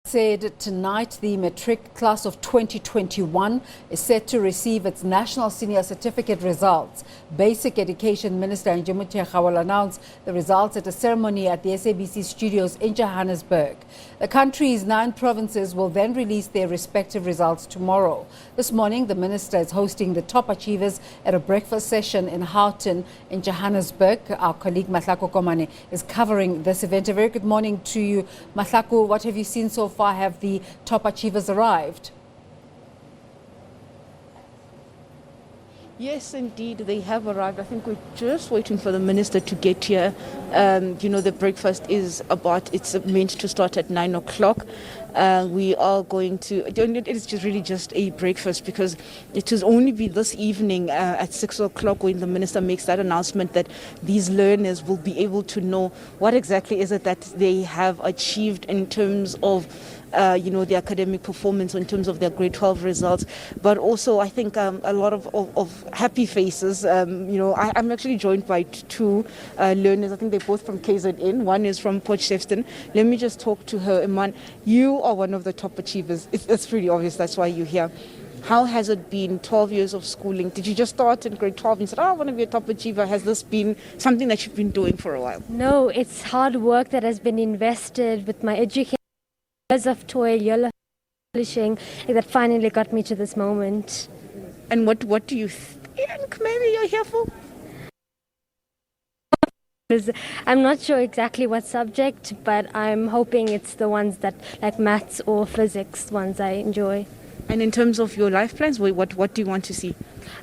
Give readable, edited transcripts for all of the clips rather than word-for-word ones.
Said tonight the Matric class of 2021 is set to receive its National Senior Certificate results. Basic Education Minister Angie Motshekga will announce the results at a ceremony at the SABC studios in Johannesburg. The country's 9 provinces will then release their respective results tomorrow. This morning, the minister is hosting the top achievers at a breakfast session in Houghton in Johannesburg. Our colleague Mahlako Komane is covering this event. A very good morning to you, Mahlako. What have you seen so far? Have the top achievers arrived? Yes, indeed, they have arrived. I think we're just waiting for the minister to get here. The breakfast it's meant to start at 9 o'clock. We are going to, it's just a breakfast because it will only be this evening at 6 o'clock when the minister makes that announcement that these learners will be able to know what exactly is it that they have achieved in terms of the academic performance, in terms of their grade 12 results, but also I think a lot of happy faces. I'm actually joined by 2 learners. I think they're both from KZN. One is from Potchefstroom. Let me just talk to her. Iman, you are one of the top achievers. It's pretty obvious that's why you're here. How has it been, 12 years of schooling? Did you just start in grade 12 and said, I want to be a top achiever? Has this been something that you've been doing for a while? No, it's hard work that has been invested with my education. Years of toil, years of publishing that finally got me to this moment. And what do you think maybe you're here for? I'm not sure exactly what subject, but I'm hoping it's the ones that like maths or physics ones I enjoy. And in terms of your life plans, what do you want to see?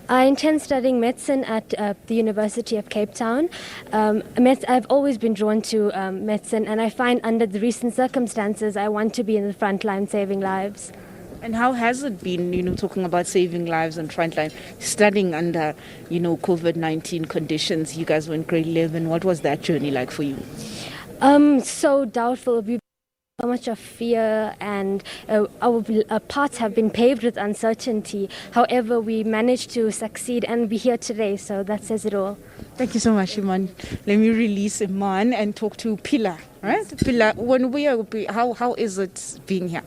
I intend studying medicine at the University of Cape Town. I've always been drawn to medicine, and I find under the recent circumstances I want to be in the front line saving lives. And how has it been, talking about saving lives and frontline, studying under, COVID-19 conditions? You guys were in grade 11. What was that journey like for you? So doubtful. So much of fear, and our paths have been paved with uncertainty. However, we managed to succeed and be here today, so that says it all. Thank you so much, Iman. Let me release Iman and talk to Pila. Right, Pila, how is it being here?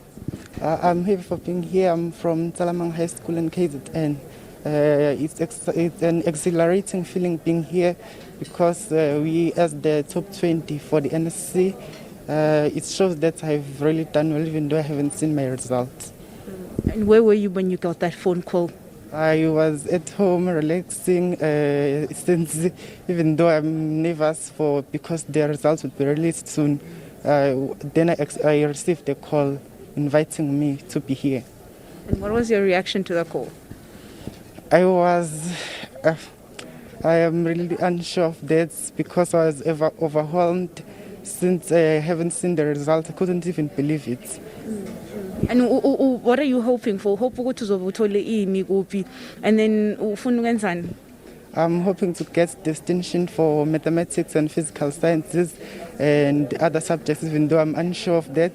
I'm happy for being here. I'm from Talamang High School in KZN. It's an exhilarating feeling being here because we, as the top 20 for the NSC, it shows that I've really done well, even though I haven't seen my results. And where were you when you got that phone call? I was at home relaxing, since even though I'm nervous because the results would be released soon. Then I received a call inviting me to be here. And what was your reaction to the call? I am really unsure of that because I was overwhelmed. Since I haven't seen the result, I couldn't even believe it. And what are you hoping for? And then I'm hoping to get distinction for mathematics and physical sciences and other subjects, even though I'm unsure of that.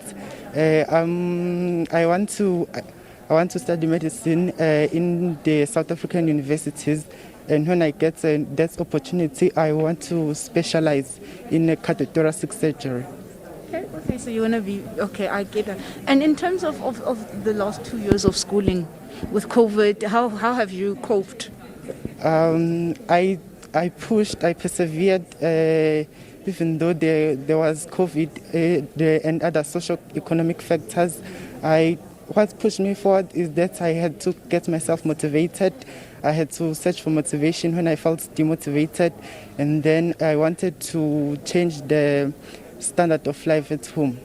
I want to study medicine in the South African universities. And when I get that opportunity, I want to specialize in cardiothoracic surgery. Okay, so you want to be, okay, I get that. And in terms of the last 2 years of schooling with COVID, how have you coped? I pushed, I persevered, even though there was COVID and other socio-economic factors. What pushed me forward is that I had to get myself motivated. I had to search for motivation when I felt demotivated, and then I wanted to change the standard of life at home.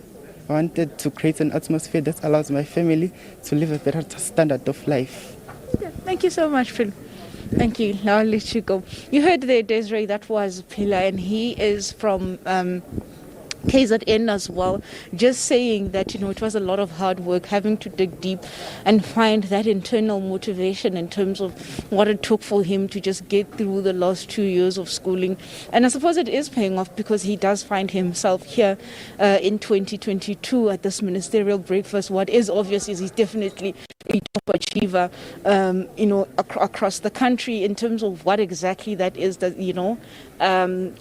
I wanted to create an atmosphere that allows my family to live a better standard of life. Yeah, thank you so much, Phil. Thank you. Now I'll let you go. You heard there, Desiree, that was Pila, and he is from KZN as well, just saying that it was a lot of hard work, having to dig deep and find that internal motivation in terms of what it took for him to just get through the last 2 years of schooling. And I suppose it is paying off because he does find himself here in 2022 at this ministerial breakfast. What is obvious is he's definitely a top achiever, across the country. In terms of what exactly that is, that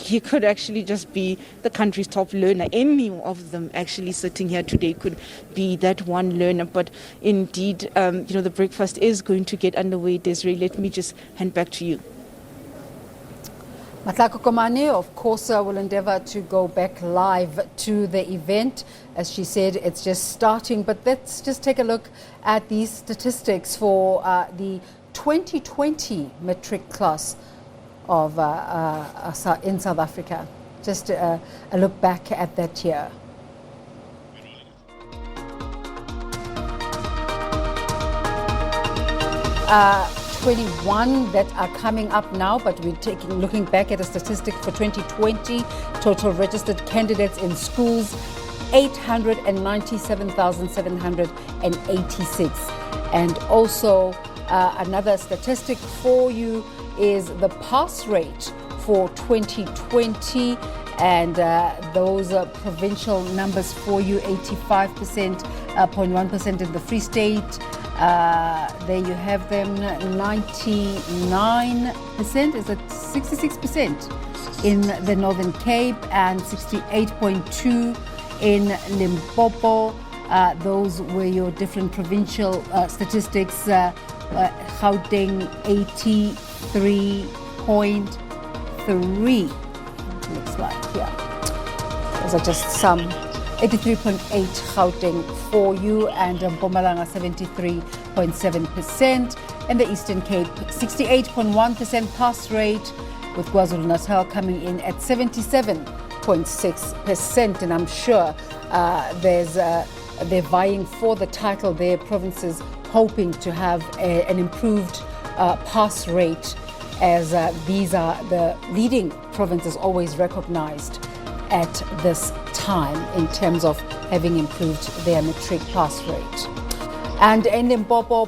he could actually just be the country's top learner. Any of them actually sitting here today could be that one learner. But indeed, the breakfast is going to get underway. Desiree, let me just hand back to you. Mahlako Komane, of course, will endeavour to go back live to the event. As she said, it's just starting. But let's just take a look at these statistics for the 2020 Matric class of in South Africa. Just a look back at that year. Uh, 21 that are coming up now, but we're looking back at a statistic for 2020. Total registered candidates in schools, 897,786. And also another statistic for you is the pass rate for 2020, and those provincial numbers for you: 85.1% in the Free State. There you have them, 99%, is it 66% in the Northern Cape, and 68.2% in Limpopo. Those were your different provincial statistics. Gauteng, 83.3. Looks like, yeah. Those are just some. 83.8 Gauteng for you, and Mpumalanga 73.7%. In the Eastern Cape, 68.1% pass rate, with KwaZulu-Natal coming in at 77.6%. And I'm sure they're vying for the title. Their provinces hoping to have an improved pass rate, as these are the leading provinces always recognized at this time in terms of having improved their matric pass rate. And in Limpopo,